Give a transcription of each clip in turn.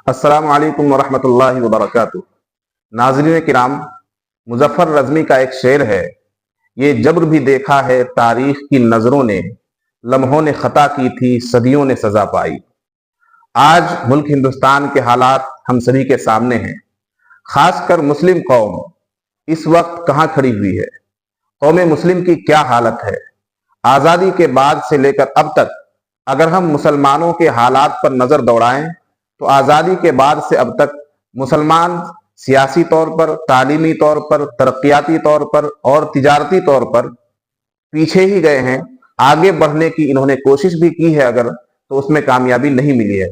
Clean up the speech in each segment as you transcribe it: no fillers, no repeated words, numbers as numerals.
अस्सलाम वालेकुम वरहमतुल्लाहि वबरकातुह। नाज़रीन किराम, मुज़फ़्फ़र रज़मी का एक शेर है, ये जब्र भी देखा है तारीख की नज़रों ने, लम्हों ने ख़ता की थी सदियों ने सज़ा पाई। आज मुल्क हिंदुस्तान के हालात हम सभी के सामने हैं। खासकर मुस्लिम कौम इस वक्त कहाँ खड़ी हुई है? कौम मुस्लिम की क्या हालत है? आज़ादी के बाद से लेकर अब तक अगर हम मुसलमानों के हालात पर नज़र दौड़ाएं तो आज़ादी के बाद से अब तक मुसलमान सियासी तौर पर, तालीमी तौर पर, तरक्याती तौर पर और तिजारती तौर पर पीछे ही गए हैं। आगे बढ़ने की इन्होंने कोशिश भी की है अगर, तो उसमें कामयाबी नहीं मिली है।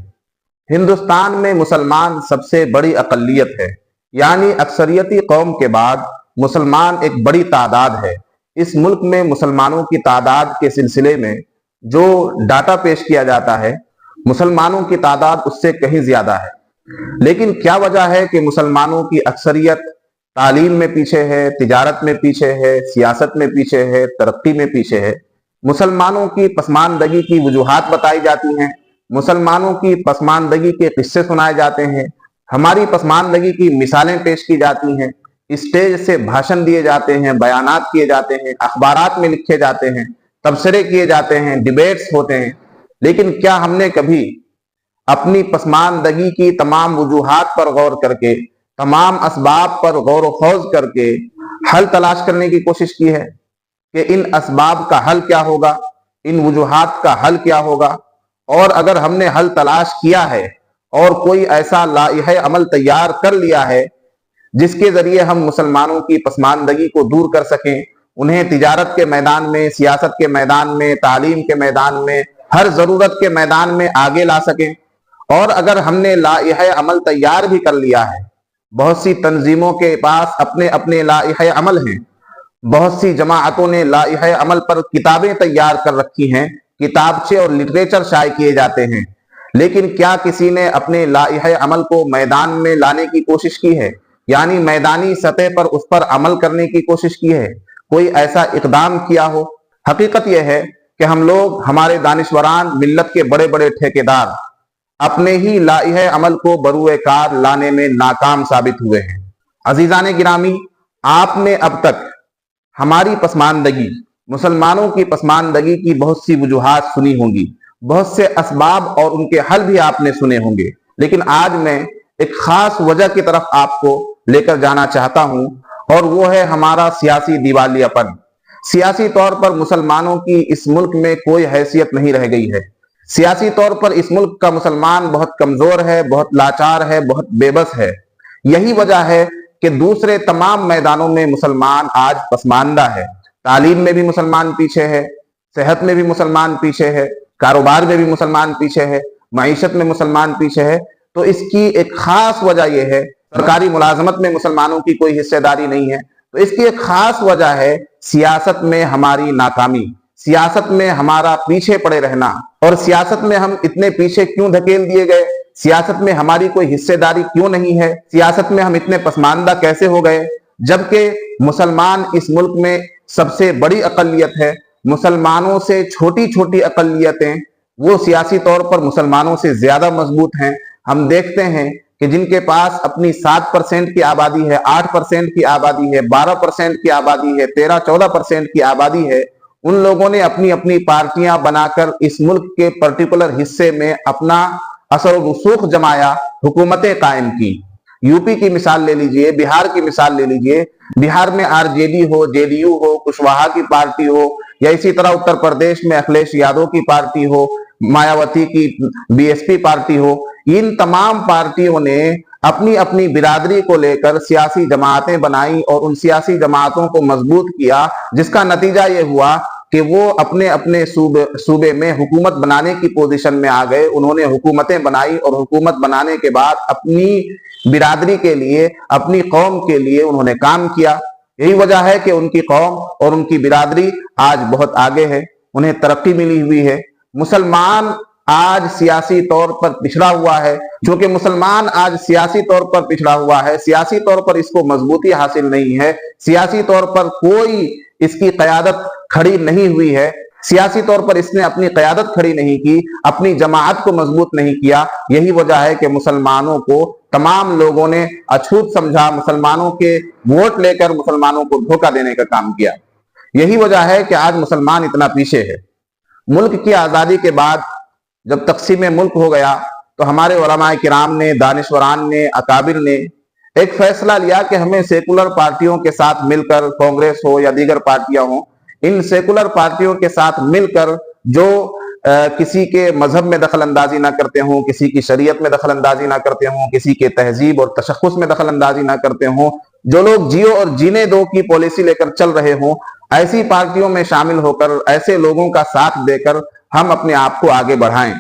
हिंदुस्तान में मुसलमान सबसे बड़ी अकलियत है, यानी अक्सरियती कौम के बाद मुसलमान एक बड़ी तादाद है। इस मुल्क में मुसलमानों की तादाद के सिलसिले में जो डाटा पेश किया जाता है, मुसलमानों की तादाद उससे कहीं ज्यादा है। लेकिन क्या वजह है कि मुसलमानों की अक्सरियत तालीम में पीछे है, तिजारत में पीछे है, सियासत में पीछे है, तरक्की में पीछे है? मुसलमानों की पसमानदगी की वजूहात बताई जाती हैं, मुसलमानों की पसमानदगी के किस्से सुनाए जाते हैं, हमारी पसमानदगी की मिसालें पेश की जाती हैं, स्टेज से भाषण दिए जाते हैं, बयानात किए जाते हैं, अखबारात में लिखे जाते हैं, तबसरे किए जाते हैं, डिबेट्स होते हैं। लेकिन क्या हमने कभी अपनी पसमानदगी की तमाम वजूहात पर गौर करके, तमाम असबाब पर गौर व खौज करके हल तलाश करने की कोशिश की है कि इन असबाब का हल क्या होगा, इन वजूहात का हल क्या होगा? और अगर हमने हल तलाश किया है और कोई ऐसा लाइह अमल तैयार कर लिया है जिसके जरिए हम मुसलमानों की पसमानदगी को दूर कर सकें, उन्हें तिजारत के मैदान में, सियासत के मैदान में, तालीम के मैदान में, हर जरूरत के मैदान में आगे ला सकें, और अगर हमने लाइह अमल तैयार भी कर लिया है, बहुत सी तंजीमों के पास अपने अपने लाइह अमल हैं, बहुत सी जमाअतों ने लाइह अमल पर किताबें तैयार कर रखी हैं, किताबचे और लिटरेचर शाये किए जाते हैं, लेकिन क्या किसी ने अपने लाइह अमल को मैदान में लाने की कोशिश की है? यानी मैदानी सतह पर उस पर अमल करने की कोशिश की है? कोई ऐसा इकदाम किया हो? हकीकत यह है कि हम लोग, हमारे दानिश्वरान, मिल्लत के बड़े बड़े ठेकेदार अपने ही लाइह अमल को बरूए कार लाने में नाकाम साबित हुए हैं। अजीजान गिरामी, आपने अब तक हमारी पसमानदगी, मुसलमानों की पसमानदगी की बहुत सी वजूहात सुनी होंगी, बहुत से असबाब और उनके हल भी आपने सुने होंगे, लेकिन आज मैं एक खास वजह की तरफ आपको लेकर जाना चाहता हूं, और वो है हमारा सियासी दिवालियापन। सियासी तौर पर मुसलमानों की इस मुल्क में कोई हैसियत नहीं रह गई है। सियासी तौर पर इस मुल्क का मुसलमान बहुत कमजोर है, बहुत लाचार है, बहुत बेबस है। यही वजह है कि दूसरे तमाम मैदानों में मुसलमान आज पसमानदा है। तालीम में भी मुसलमान पीछे है, सेहत में भी मुसलमान पीछे है, कारोबार में भी मुसलमान पीछे है, मईशत में मुसलमान पीछे है। तो इसकी एक खास वजह यह है, सरकारी मुलाजमत में मुसलमानों की कोई हिस्सेदारी नहीं है, तो इसकी एक खास वजह है सियासत में हमारी नाकामी, सियासत में हमारा पीछे पड़े रहना। और सियासत में हम इतने पीछे क्यों धकेल दिए गए? सियासत में हमारी कोई हिस्सेदारी क्यों नहीं है? सियासत में हम इतने पसमानदा कैसे हो गए, जबकि मुसलमान इस मुल्क में सबसे बड़ी अकलियत है। मुसलमानों से छोटी छोटी अकलियतें वो सियासी तौर पर मुसलमानों से ज्यादा मजबूत हैं। हम देखते हैं कि जिनके पास अपनी 7% की आबादी है, 8% की आबादी है, 12% की आबादी है, 13-14% की आबादी है, उन लोगों ने अपनी अपनी पार्टियां बनाकर इस मुल्क के पर्टिकुलर हिस्से में अपना असर और रसूख जमाया, हुकूमतें कायम की। यूपी की मिसाल ले लीजिए, बिहार की मिसाल ले लीजिए। बिहार में आरजेडी हो, जेडीयू हो, कुशवाहा की पार्टी हो, या इसी तरह उत्तर प्रदेश में अखिलेश यादव की पार्टी हो, मायावती की बीएसपी पार्टी हो, इन तमाम पार्टियों ने अपनी अपनी बिरादरी को लेकर सियासी जमातें बनाई और उन सियासी जमातों को मजबूत किया, जिसका नतीजा ये हुआ कि वो अपने अपने सूबे में हुकूमत बनाने की पोजीशन में आ गए। उन्होंने हुकूमतें बनाई और हुकूमत बनाने के बाद अपनी बिरादरी के लिए, अपनी कौम के लिए उन्होंने काम किया। यही वजह है कि उनकी कौम और उनकी बिरादरी आज बहुत आगे है, उन्हें तरक्की मिली हुई है। मुसलमान आज सियासी तौर पर पिछड़ा हुआ है। क्योंकि मुसलमान आज सियासी तौर पर पिछड़ा हुआ है, सियासी तौर पर इसको मजबूती हासिल नहीं है, सियासी तौर पर कोई इसकी क़यादत खड़ी नहीं हुई है, सियासी तौर पर इसने अपनी क़यादत खड़ी नहीं की, अपनी जमात को मजबूत नहीं किया। यही वजह है कि मुसलमानों को तमाम लोगों ने अछूत समझा, मुसलमानों के वोट लेकर मुसलमानों को धोखा देने का काम किया। यही वजह है कि आज मुसलमान इतना पीछे है। मुल्क की आज़ादी के बाद जब तक़सीम मुल्क हो गया तो हमारे उलमाए किराम ने, दानिशवरान ने, अकाबिर ने एक फैसला लिया कि हमें सेकुलर पार्टियों के साथ मिलकर, कांग्रेस हो या दीगर पार्टियां हो, इन सेकुलर पार्टियों के साथ मिलकर जो किसी के मजहब में दखल अंदाजी ना करते हों, किसी की शरीयत में दखल अंदाजी ना करते हों, किसी के तहजीब और तशख्खुस में दखल अंदाजी ना करते हों, जो लोग जियो और जीने दो की पॉलिसी लेकर चल रहे हों, ऐसी पार्टियों में शामिल होकर, ऐसे लोगों का साथ देकर हम अपने आप को आगे बढ़ाएं।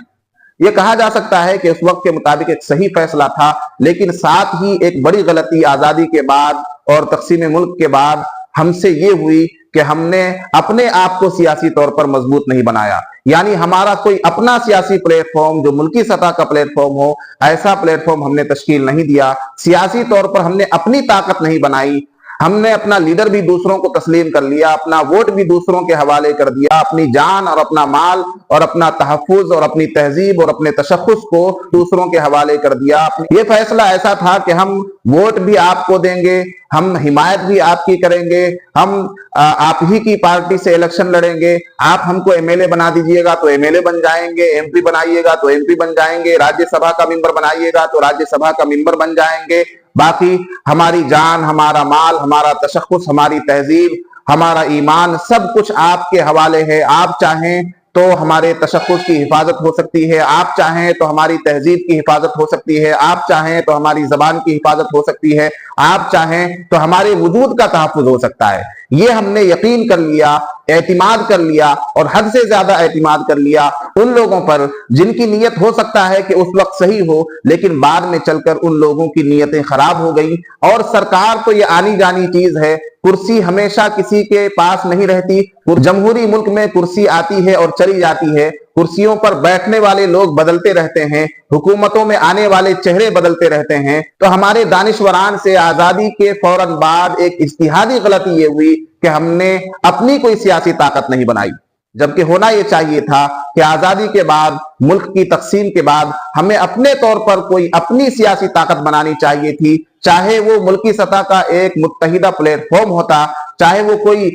यह कहा जा सकता है कि उस वक्त के मुताबिक एक सही फैसला था, लेकिन साथ ही एक बड़ी गलती आजादी के बाद और तक़सीम मुल्क के बाद हमसे ये हुई कि हमने अपने आप को सियासी तौर पर मजबूत नहीं बनाया। यानी हमारा कोई अपना सियासी प्लेटफॉर्म जो मुल्की सतह का प्लेटफॉर्म हो, ऐसा प्लेटफॉर्म हमने तश्कील नहीं दिया। सियासी तौर पर हमने अपनी ताकत नहीं बनाई। हमने अपना लीडर भी दूसरों को तस्लीम कर लिया, अपना वोट भी दूसरों के हवाले कर दिया, अपनी जान और अपना माल और अपना तहफ़्फ़ुज़ और अपनी तहजीब और अपने तशख़्ख़ुस को दूसरों के हवाले कर दिया। ये फैसला ऐसा था कि हम वोट भी आपको देंगे, हम हिमायत भी आपकी करेंगे, हम आप ही की पार्टी से इलेक्शन लड़ेंगे, आप हमको एमएलए बना दीजिएगा तो एमएलए बन जाएंगे, एमपी बनाइएगा तो एमपी बन जाएंगे, राज्यसभा का मेंबर बनाइएगा तो राज्यसभा का मेंबर बन जाएंगे। बाकी हमारी जान, हमारा माल, हमारा तशख़्ख़ुस, हमारी तहजीब, हमारा ईमान, सब कुछ आपके हवाले है। आप चाहें तो हमारे तशख़्ख़ुस की हिफाजत हो सकती है, आप चाहें तो हमारी तहजीब की हिफाजत हो सकती है, आप चाहें तो हमारी ज़बान की हिफाजत हो सकती है, आप चाहें तो हमारे वजूद का तहफ़्फ़ुज़ हो सकता है। ये हमने यकीन कर लिया, एतिमाद कर लिया और हद से ज्यादा एतिमाद कर लिया उन लोगों पर जिनकी नीयत हो सकता है कि उस वक्त सही हो, लेकिन बाद में चलकर उन लोगों की नीयतें खराब हो गई। और सरकार तो ये आनी जानी चीज है, कुर्सी हमेशा किसी के पास नहीं रहती। जमहूरी मुल्क में कुर्सी आती है और चली जाती है, कुर्सियों पर बैठने वाले लोग बदलते रहते हैं, हुकूमतों में आने वाले चेहरे बदलते रहते हैं। तो हमारे दानिशवरान से आजादी के फौरन बाद एक इज्तिहादी गलती ये हुई कि हमने अपनी कोई सियासी ताकत नहीं बनाई, जबकि होना यह चाहिए था कि आजादी के बाद, मुल्क की तकसीम के बाद हमें अपने तौर पर कोई अपनी सियासी ताकत बनानी चाहिए थी। चाहे वो मुल्की सतह का एक मुत्तहिदा प्लेटफॉर्म होता, चाहे वो कोई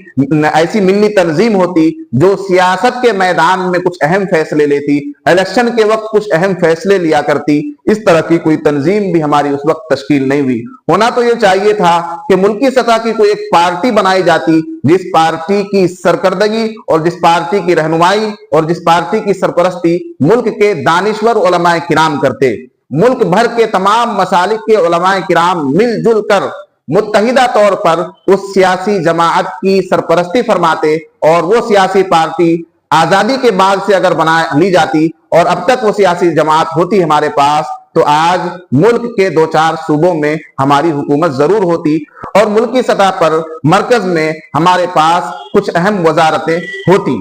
ऐसी मिल्ली तंजीम होती जो सियासत के मैदान में कुछ अहम फैसले लेती, इलेक्शन के वक्त कुछ अहम फैसले लिया करती। इस तरह की कोई तंजीम भी हमारी उस वक्त तश्कील नहीं हुई। होना तो ये चाहिए था कि मुल्की सतह की कोई एक पार्टी बनाई जाती, जिस पार्टी की सरकर्दगी और जिस पार्टी की रहनुमाई और जिस पार्टी की सरपरस्ती मुल्क के दानिश्वर उलमाए किराम करते। मुल्क भर के तमाम मसालिक के उलमाए किराम मिलजुल कर मुत्तहिदा तौर पर उस सियासी जमाअत की सरपरस्ती फरमाते और वो सियासी पार्टी आजादी के बाद से अगर बना ली जाती और अब तक वो सियासी जमाअत होती हमारे पास, तो आज मुल्क के 2-4 सूबों में हमारी हुकूमत जरूर होती और मुल्क की सतह पर मरकज में हमारे पास कुछ अहम वजारतें होती।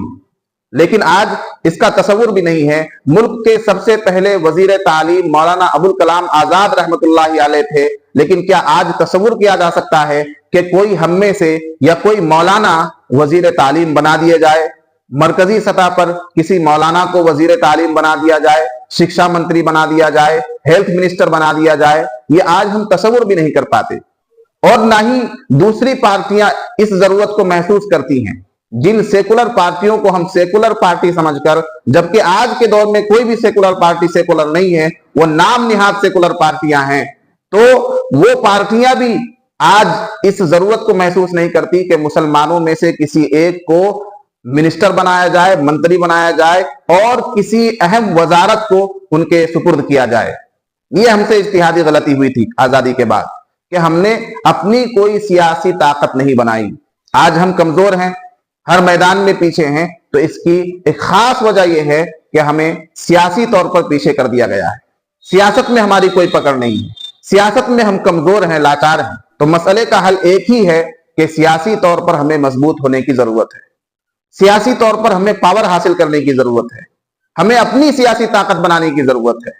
लेकिन आज इसका तस्वुर भी नहीं है। मुल्क के सबसे पहले वजीर तालीम मौलाना अबुल कलाम आजाद रहमतुल्लाहि अलैह थे, लेकिन क्या आज तस्वुर किया जा सकता है कि कोई हम में से या कोई मौलाना वजीर तालीम बना दिया जाए? मरकजी सतह पर किसी मौलाना को वजीर तालीम बना दिया जाए, शिक्षा मंत्री बना दिया जाए, हेल्थ मिनिस्टर बना दिया जाए, ये आज हम तस्वुर भी नहीं कर पाते। और ना ही दूसरी पार्टियां इस जरूरत को महसूस करती हैं। जिन सेकुलर पार्टियों को हम सेकुलर पार्टी समझकर, जबकि आज के दौर में कोई भी सेकुलर पार्टी सेकुलर नहीं है, वो नाम निहाद सेकुलर पार्टियां हैं, तो वो पार्टियां भी आज इस जरूरत को महसूस नहीं करती कि मुसलमानों में से किसी एक को मिनिस्टर बनाया जाए, मंत्री बनाया जाए और किसी अहम वजारत को उनके सुपुर्द किया जाए। ये हमसे इज्तिहादी गलती हुई थी आजादी के बाद कि हमने अपनी कोई सियासी ताकत नहीं बनाई। आज हम कमजोर हैं, हर मैदान में पीछे हैं, तो इसकी एक खास वजह यह है कि हमें सियासी तौर पर पीछे कर दिया गया है। सियासत में हमारी कोई पकड़ नहीं है, सियासत में हम कमजोर हैं, लाचार हैं। तो मसले का हल एक ही है कि सियासी तौर पर हमें मजबूत होने की जरूरत है, सियासी तौर पर हमें पावर हासिल करने की जरूरत है, हमें अपनी सियासी ताकत बनाने की जरूरत है,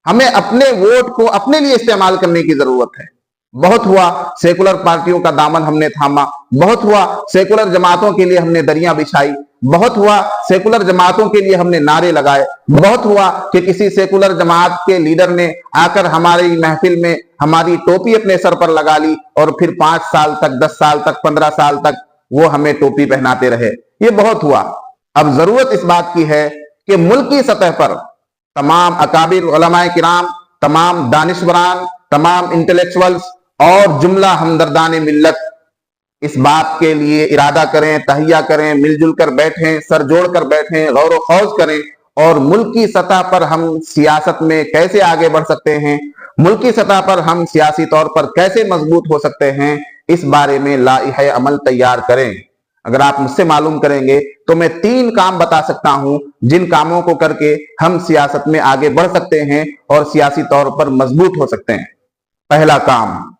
हमें अपने वोट को अपने लिए इस्तेमाल करने की जरूरत है। बहुत हुआ सेकुलर पार्टियों का दामन हमने थामा, बहुत हुआ सेकुलर जमातों के लिए हमने दरियां बिछाई, बहुत हुआ सेकुलर जमातों के लिए हमने नारे लगाए, बहुत हुआ कि किसी सेकुलर जमात के लीडर ने आकर हमारी महफिल में हमारी टोपी अपने सर पर लगा ली और फिर 5 साल तक, 10 साल तक, 15 साल तक वो हमें टोपी पहनाते रहे। ये बहुत हुआ। अब जरूरत इस बात की है कि मुल्की सतह पर तमाम अकाबिर उलमाए किराम, तमाम दानिशवरान, तमाम इंटेलेक्चुअल्स और जुमला हमदर्दान मिल्लत इस बात के लिए इरादा करें, तहिया करें, मिलजुल कर बैठें, सर जोड़ कर बैठें, गौर खौज करें और मुल्की सतह पर हम सियासत में कैसे आगे बढ़ सकते हैं, मुल्की सतह पर हम सियासी तौर पर कैसे मजबूत हो सकते हैं, इस बारे में लाइहे अमल तैयार करें। अगर आप मुझसे मालूम करेंगे तो मैं 3 काम बता सकता हूं जिन कामों को करके हम सियासत में आगे बढ़ सकते हैं और सियासी तौर पर मजबूत हो सकते हैं। पहला काम,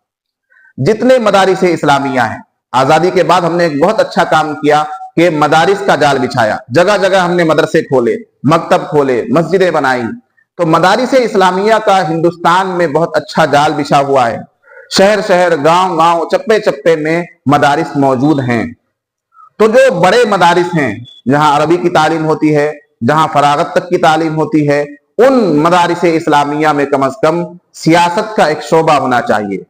जितने मदारिस इस्लामिया हैं, आजादी के बाद हमने एक बहुत अच्छा काम किया कि मदारिस का जाल बिछाया, जगह जगह हमने मदरसे खोले, मकतब खोले, मस्जिदें बनाई। तो मदारिस इस्लामिया का हिंदुस्तान में बहुत अच्छा जाल बिछा हुआ है। शहर शहर, गांव गांव, चप्पे चप्पे में मदारिस मौजूद हैं। तो जो बड़े मदारिस हैं, जहां अरबी की तालीम होती है, जहां फरागत तक की तालीम होती है, उन मदारिस इस्लामिया में कम से कम सियासत का एक शोबा होना चाहिए।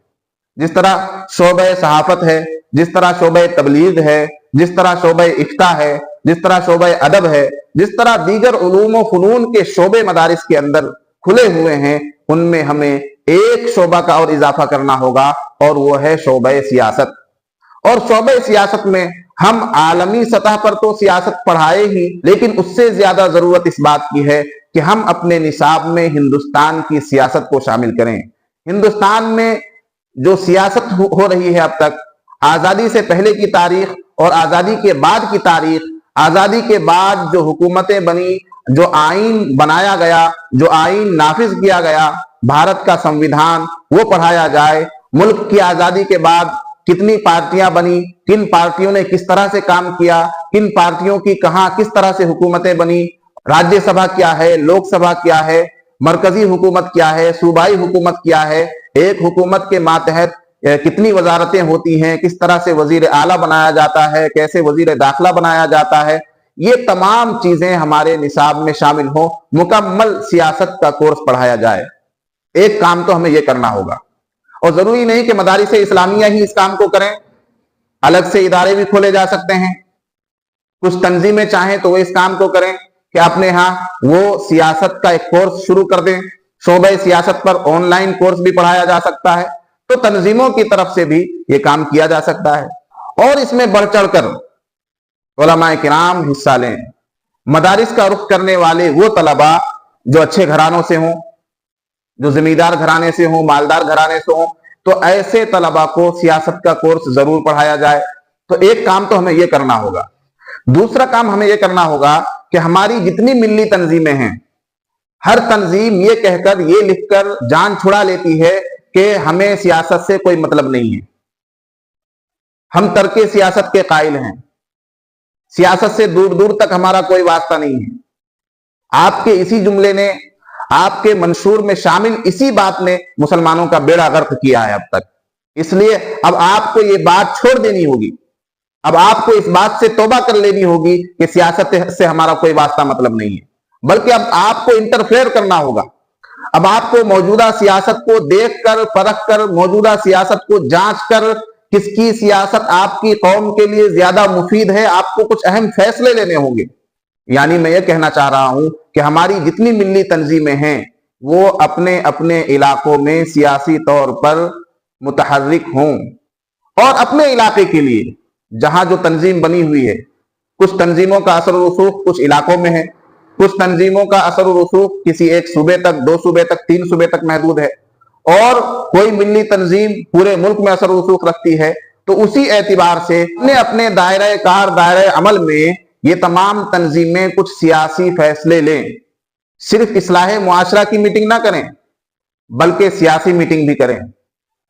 जिस तरह शोबे सहाफत है, जिस तरह शोबे तबलीग है, जिस तरह शोबे इफ्ता है, जिस तरह शोबे अदब है, जिस तरह दीगर उलूम व फनून के शोबे मदारिस के अंदर खुले हुए हैं, उनमें हमें एक शोबा का और इजाफा करना होगा और वो है शोबे सियासत। और शोबे सियासत में हम आलमी सतह पर तो सियासत पढ़ाए ही, लेकिन उससे ज्यादा जरूरत इस बात की है कि हम अपने निसाब में हिंदुस्तान की सियासत को शामिल करें। हिंदुस्तान में जो सियासत हो रही है अब तक, आजादी से पहले की तारीख और आजादी के बाद की तारीख, आजादी के बाद जो हुकूमतें बनी, जो आईन बनाया गया, जो आईन नाफिज किया गया, भारत का संविधान, वो पढ़ाया जाए। मुल्क की आजादी के बाद कितनी पार्टियां बनी, किन पार्टियों ने किस तरह से काम किया, किन पार्टियों की कहां किस तरह से हुकूमतें बनी, राज्यसभा क्या है, लोकसभा क्या है, मरकजी हुकूमत क्या है, सूबाई हुकूमत क्या है, एक हुकूमत के मातहत कितनी वजारतें होती हैं, किस तरह से वजीर आला बनाया जाता है, कैसे वजीर दाखिला बनाया जाता है, ये तमाम चीजें हमारे निसाब में शामिल हो, मुकम्मल सियासत का कोर्स पढ़ाया जाए। एक काम तो हमें यह करना होगा। और जरूरी नहीं कि मदारिस इस्लामिया ही इस काम को करें, अलग से इदारे भी खोले जा सकते हैं। कुछ तंजीमें चाहें तो वो इस काम को करें कि अपने यहां वो सियासत का एक कोर्स शुरू कर दें। शोबे सियासत पर ऑनलाइन कोर्स भी पढ़ाया जा सकता है। तो तंजीमों की तरफ से भी ये काम किया जा सकता है और इसमें बढ़ चढ़कर उलमाए किराम हिस्सा लें। मदारिस का रुख करने वाले वो तलबा जो अच्छे घरानों से हों, जो जमींदार घराने से हों, मालदार घराने से हों, तो ऐसे तलबा को सियासत का कोर्स जरूर पढ़ाया जाए। तो एक काम तो हमें यह करना होगा। दूसरा काम हमें यह करना होगा कि हमारी जितनी मिल्ली तंजीमें हैं, हर तंजीम ये कहकर, ये लिखकर जान छुड़ा लेती है कि हमें सियासत से कोई मतलब नहीं है, हम तर्के सियासत के कायल हैं, सियासत से दूर दूर तक हमारा कोई वास्ता नहीं है। आपके इसी जुमले ने, आपके मंशूर में शामिल इसी बात ने मुसलमानों का बेड़ा गर्क किया है अब तक। इसलिए अब आपको ये बात छोड़ देनी होगी, अब आपको इस बात से तौबा कर लेनी होगी कि सियासत से हमारा कोई वास्ता मतलब नहीं है, बल्कि अब आपको इंटरफेयर करना होगा। अब आपको मौजूदा सियासत को देखकर, परख कर, मौजूदा सियासत को जांच कर, किसकी सियासत आपकी कौम के लिए ज्यादा मुफीद है, आपको कुछ अहम फैसले लेने होंगे। यानी मैं ये कहना चाह रहा हूं कि हमारी जितनी मिल्ली तंजीमें हैं वो अपने अपने इलाकों में सियासी तौर पर मुतहर्रिक हों और अपने इलाके के लिए जहां जो तंजीम बनी हुई है, कुछ तंजीमों का असर रसूख कुछ इलाकों में है, कुछ तंजीमों का असर रसूख किसी एक सूबे तक, 2 सूबे तक, 3 सूबे तक महदूद है, और कोई मिल्ली तंजीम पूरे मुल्क में असर रसूख रखती है। तो उसी एतबार से अपने दायरे कार, दायरे अमल में ये तमाम तंजीमें कुछ सियासी फैसले लें। सिर्फ इस्लाह मुआशरा की मीटिंग ना करें, बल्कि सियासी मीटिंग भी करें।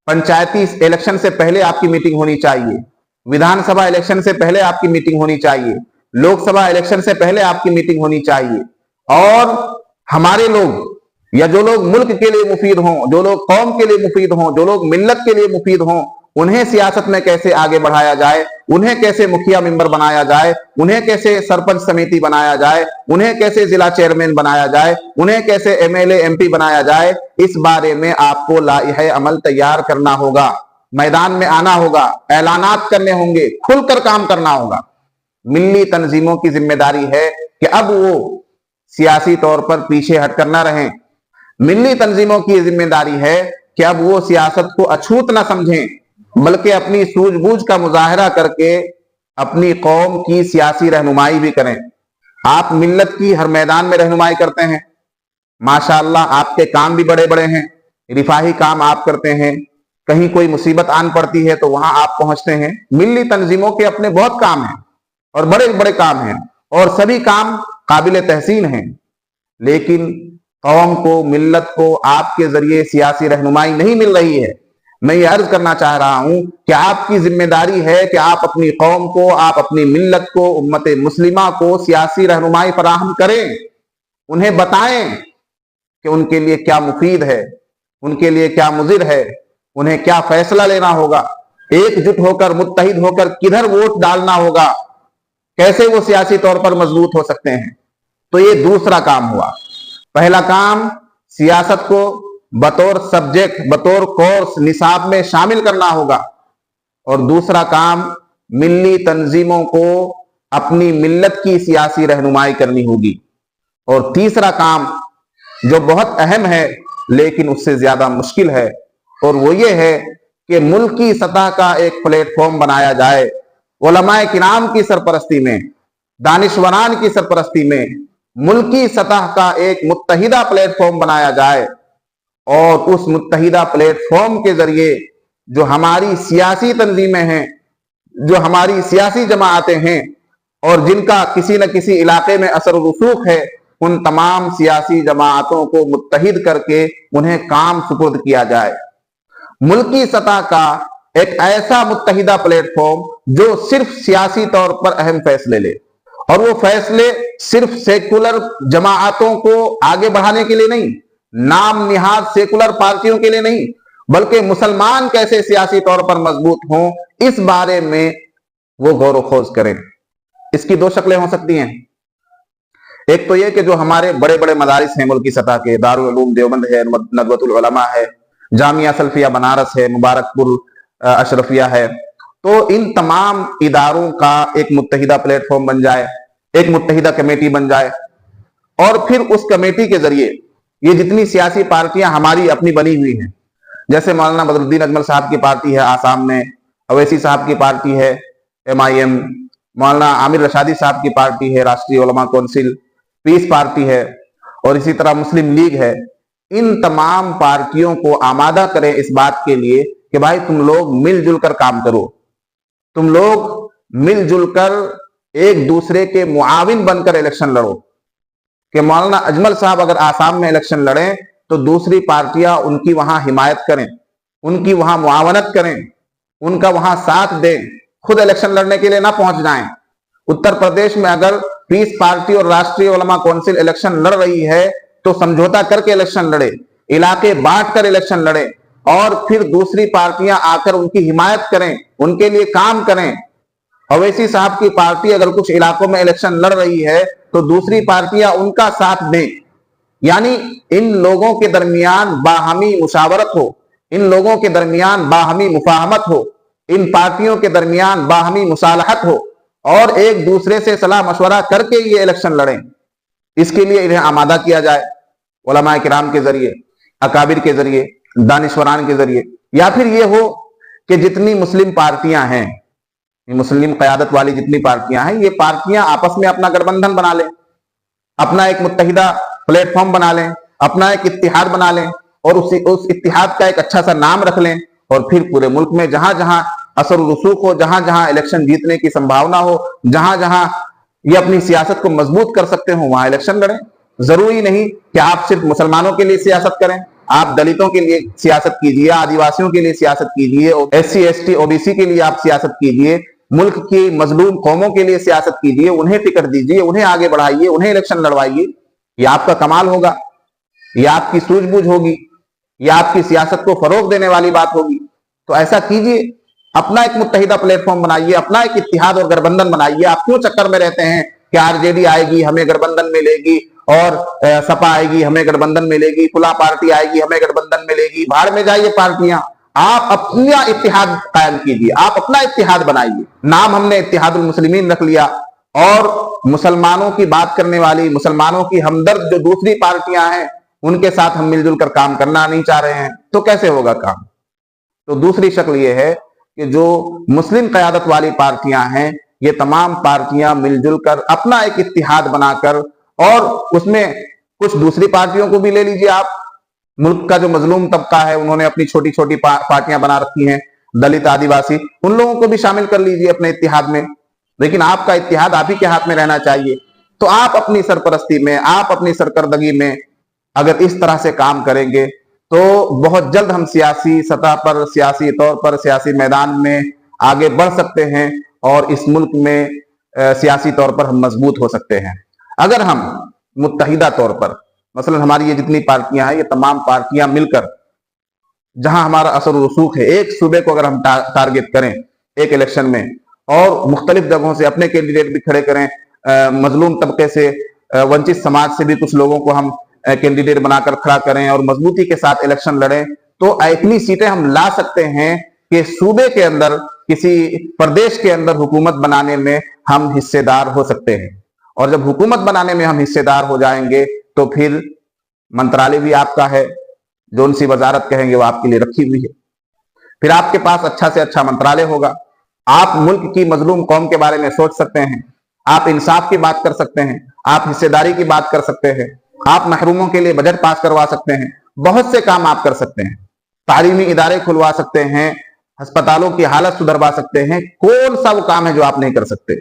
पंचायती इलेक्शन से पहले आपकी मीटिंग होनी चाहिए, विधानसभा इलेक्शन से पहले आपकी मीटिंग होनी चाहिए, लोकसभा इलेक्शन से पहले आपकी मीटिंग होनी चाहिए। और हमारे लोग یا جو لوگ ملک کے لیے مفید ہوں، جو لوگ قوم کے لیے مفید ہوں، جو لوگ ملت کے لیے مفید ہوں، انہیں سیاست میں کیسے آگے بڑھایا جائے، انہیں کیسے مکھیا ممبر بنایا جائے، انہیں کیسے سرپنچ سمیتی بنایا جائے، انہیں کیسے ضلع چیئرمین بنایا جائے، انہیں کیسے M L A M P بنایا جائے، اس بارے میں آپ کو لائحہ عمل تیار کرنا ہوگا، میدان میں آنا ہوگا، اعلانات کرنے ہوں گے، کھل کر کام کرنا ہوگا۔ ملی تنظیموں کی ذمہ داری ہے کہ اب وہ سیاسی طور پر پیچھے ہٹ کر نہ رہیں، ملی تنظیموں کی ذمہ داری ہے کہ اب وہ سیاست کو اچھوت نہ سمجھیں، بلکہ اپنی سوجھ بوجھ کا مظاہرہ کر کے اپنی قوم کی سیاسی رہنمائی بھی کریں۔ آپ ملت کی ہر میدان میں رہنمائی کرتے ہیں، ماشاءاللہ آپ کے کام بھی بڑے بڑے ہیں، رفاہی کام آپ کرتے ہیں، کہیں کوئی مصیبت آن پڑتی ہے تو وہاں آپ پہنچتے ہیں۔ ملی تنظیموں کے اپنے بہت کام ہیں اور بڑے بڑے کام ہیں، اور سبھی کام قابل تحسین ہیں، لیکن قوم کو، ملت کو آپ کے ذریعے سیاسی رہنمائی نہیں مل رہی ہے۔ میں یہ عرض کرنا چاہ رہا ہوں کہ آپ کی ذمہ داری ہے کہ آپ اپنی قوم کو، آپ اپنی ملت کو، امت مسلمہ کو سیاسی رہنمائی فراہم کریں، انہیں بتائیں کہ ان کے لیے کیا مفید ہے، ان کے لیے کیا مضر ہے، انہیں کیا فیصلہ لینا ہوگا، ایک جٹ ہو کر، متحد ہو کر کدھر ووٹ ڈالنا ہوگا، کیسے وہ سیاسی طور پر مضبوط ہو سکتے ہیں۔ تو یہ دوسرا کام ہوا۔ پہلا کام سیاست کو بطور سبجیکٹ، بطور کورس نصاب میں شامل کرنا ہوگا، اور دوسرا کام ملی تنظیموں کو اپنی ملت کی سیاسی رہنمائی کرنی ہوگی، اور تیسرا کام جو بہت اہم ہے لیکن اس سے زیادہ مشکل ہے، اور وہ یہ ہے کہ ملکی سطح کا ایک پلیٹ فارم بنایا جائے، علماء کرام کی سرپرستی میں، دانشوران کی سرپرستی میں ملکی سطح کا ایک متحدہ پلیٹ فارم بنایا جائے، اور اس متحدہ پلیٹ فارم کے ذریعے جو ہماری سیاسی تنظیمیں ہیں، جو ہماری سیاسی جماعتیں ہیں، اور جن کا کسی نہ کسی علاقے میں اثر و رسوخ ہے، ان تمام سیاسی جماعتوں کو متحد کر کے انہیں کام سپرد کیا جائے۔ ملکی سطح کا ایک ایسا متحدہ پلیٹ فارم جو صرف سیاسی طور پر اہم فیصلے لے، اور وہ فیصلے صرف سیکولر جماعتوں کو آگے بڑھانے کے لیے نہیں، نام نہاد سیکولر پارٹیوں کے لیے نہیں، بلکہ مسلمان کیسے سیاسی طور پر مضبوط ہوں، اس بارے میں وہ غور و خوض کریں۔ اس کی دو شکلیں ہو سکتی ہیں۔ ایک تو یہ کہ جو ہمارے بڑے بڑے مدارس ہیں ملکی سطح کے، دارالعلوم دیوبند ہے، ندوۃ العلماء ہے، جامعہ سلفیہ بنارس ہے، مبارک پور اشرفیہ ہے، تو ان تمام اداروں کا ایک متحدہ پلیٹ فارم بن جائے، ایک متحدہ کمیٹی بن جائے، اور پھر اس کمیٹی کے ذریعے یہ جتنی سیاسی پارٹیاں ہماری اپنی بنی ہوئی ہیں، جیسے مولانا بدر الدین اجمل صاحب کی پارٹی ہے آسام میں، اویسی صاحب کی پارٹی ہے MIM، مولانا عامر رشادی صاحب کی پارٹی ہے راشٹری علماء کونسل، پیس پارٹی ہے، اور اسی طرح مسلم لیگ ہے۔ ان تمام پارٹیوں کو آمادہ کریں اس بات کے لیے کہ بھائی تم لوگ مل جل کر کام کرو، تم لوگ مل جل کر ایک دوسرے کے معاون بن کر الیکشن لڑو، کہ مولانا اجمل صاحب اگر آسام میں الیکشن لڑیں تو دوسری پارٹیاں ان کی وہاں حمایت کریں، ان کی وہاں معاونت کریں، ان کا وہاں ساتھ دیں، خود الیکشن لڑنے کے لیے نہ پہنچ جائیں۔ اتر پردیش میں اگر پیس پارٹی اور راشٹری علماء کونسل الیکشن لڑ رہی ہے تو سمجھوتا کر کے الیکشن لڑے، علاقے بانٹ کر الیکشن لڑے، اور پھر دوسری پارٹیاں آ کر ان کی حمایت کریں، ان کے لیے کام کریں۔ اویسی صاحب کی پارٹی اگر کچھ علاقوں میں الیکشن لڑ رہی ہے تو دوسری پارٹیاں ان کا ساتھ دیں، یعنی ان لوگوں کے درمیان باہمی مشاورت ہو، ان لوگوں کے درمیان باہمی مفاہمت ہو، ان پارٹیوں کے درمیان باہمی مصالحت ہو، اور ایک دوسرے سے صلاح مشورہ کر کے یہ الیکشن لڑیں۔ اس کے لیے انہیں آمادہ کیا جائے علماء کرام کے ذریعے، اکابر کے ذریعے، دانشوران کے ذریعے، یا پھر یہ ہو کہ جتنی مسلم پارٹیاں ہیں، مسلم قیادت والی جتنی پارٹیاں ہیں، یہ پارٹیاں آپس میں اپنا گٹھ بندھن بنا لیں، اپنا ایک متحدہ پلیٹ فارم بنا لیں، اپنا ایک اتحاد بنا لیں، اور اس اتحاد کا ایک اچھا سا نام رکھ لیں، اور پھر پورے ملک میں جہاں جہاں اثر و رسوخ ہو، جہاں جہاں الیکشن جیتنے کی سمبھاونا ہو، جہاں جہاں یہ اپنی سیاست کو مضبوط کر سکتے ہوں، وہاں الیکشن لڑیں۔ ضروری نہیں کہ آپ صرف مسلمانوں کے لیے سیاست کریں، آپ دلتوں کے لیے سیاست کیجیے، آدیواسیوں کے لیے سیاست کیجیے، SC ST OBC کے لیے آپ سیاست کیجیے، ملک کی مظلوم قوموں کے لیے سیاست کیجیے، انہیں ٹکٹ دیجیے، انہیں آگے بڑھائیے، انہیں الیکشن لڑوائیے، یہ آپ کا کمال ہوگا۔ ये आपकी सूझबूझ होगी, ये आपकी सियासत को फरोग देने वाली बात होगी। तो ऐसा कीजिए, अपना एक मुत्तहिदा प्लेटफॉर्म बनाइए, अपना एक इत्तिहाद और गठबंधन बनाइए। आप क्यों चक्कर में रहते हैं कि आरजेडी आएगी हमें गठबंधन मिलेगी, और सपा आएगी हमें गठबंधन मिलेगी, फुला पार्टी आएगी हमें गठबंधन मिलेगी। भाड़ में जाइए पार्टियां, आप अपना इत्तिहाद कायम कीजिए, आप अपना इत्तिहाद बनाइए। नाम हमने इत्तिहादुल मुस्लिमीन रख लिया, और मुसलमानों की बात करने वाली, मुसलमानों की हमदर्द जो दूसरी पार्टियां हैं उनके साथ हम मिलजुल कर काम करना नहीं चाह रहे हैं, तो कैसे होगा काम? तो दूसरी शक्ल यह है कि जो मुस्लिम क़यादत वाली पार्टियां हैं, ये तमाम पार्टियां मिलजुल कर अपना एक इत्तिहाद बनाकर, और उसमें कुछ दूसरी पार्टियों को भी ले लीजिए आप। मुल्क का जो मजलूम तबका है उन्होंने अपनी छोटी छोटी पार्टियां बना रखी हैं, दलित, आदिवासी, उन लोगों को भी शामिल कर लीजिए अपने इत्तिहाद में। लेकिन आपका इत्तिहाद आप ही के हाथ में रहना चाहिए। तो आप अपनी सरपरस्ती में, आप अपनी सरकर्दगी में अगर इस तरह से काम करेंगे तो बहुत जल्द हम सियासी सतह पर, सियासी तौर पर, सियासी मैदान में आगे बढ़ सकते हैं, और इस मुल्क में सियासी तौर पर हम मजबूत हो सकते हैं। अगर हम मुत्तहिदा तौर पर, मसलन हमारी ये जितनी पार्टियां हैं, ये तमाम पार्टियां मिलकर, जहां हमारा असर रसूख है, एक सूबे को अगर हम टारगेट करें एक इलेक्शन में, और मुख्तलिफ जगहों से अपने कैंडिडेट भी खड़े करें, मजलूम तबके से, वंचित समाज से भी कुछ लोगों को हम कैंडिडेट बनाकर खड़ा करें, और मजबूती के साथ इलेक्शन लड़ें, तो इतनी सीटें हम ला सकते हैं कि सूबे के अंदर, किसी प्रदेश के अंदर हुकूमत बनाने में हम हिस्सेदार हो सकते हैं। और जब हुकूमत बनाने में हम हिस्सेदार हो जाएंगे तो फिर मंत्रालय भी आपका है, जो सी वजारत कहेंगे वो आपके लिए रखी हुई है। फिर आपके पास अच्छा से अच्छा मंत्रालय होगा। आप मुल्क की मजलूम कौम के बारे में सोच सकते हैं, आप इंसाफ की बात कर सकते हैं, आप हिस्सेदारी की बात कर सकते हैं, आप महरूमों के लिए बजट पास करवा सकते हैं, बहुत से काम आप कर सकते हैं। तालीमी इदारे खुलवा सकते हैं, अस्पतालों की हालत सुधरवा सकते हैं। कौन सा वो काम है जो आप नहीं कर सकते?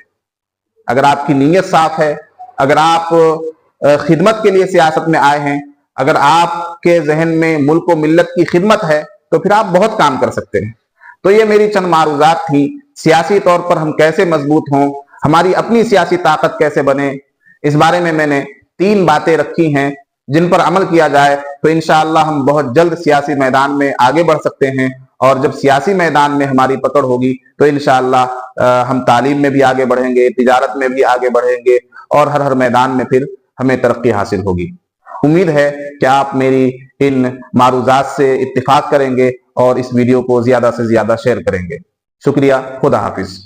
अगर आपकी नीयत साफ है, अगर आप खिदमत के लिए सियासत में आए हैं, अगर आपके जहन में मुल्क व मिल्लत की खिदमत है, तो फिर आप बहुत काम कर सकते हैं। तो ये मेरी चंद मारूजात थी, सियासी तौर पर हम कैसे मजबूत हों, हमारी अपनी सियासी ताकत कैसे बने, इस बारे में मैंने 3 बातें रखी हैं, जिन पर अमल किया जाए तो इंशाअल्लाह हम बहुत जल्द सियासी मैदान में आगे बढ़ सकते हैं। और जब सियासी मैदान में हमारी पकड़ होगी तो इंशाअल्लाह हम तालीम में भी आगे बढ़ेंगे, तिजारत में भी आगे बढ़ेंगे, और हर मैदान में फिर हमें तरक्की हासिल होगी। उम्मीद है कि आप मेरी इन मारूजात से इत्तिफाक करेंगे और इस वीडियो को ज्यादा से ज्यादा शेयर करेंगे। शुक्रिया, खुदा हाफिज।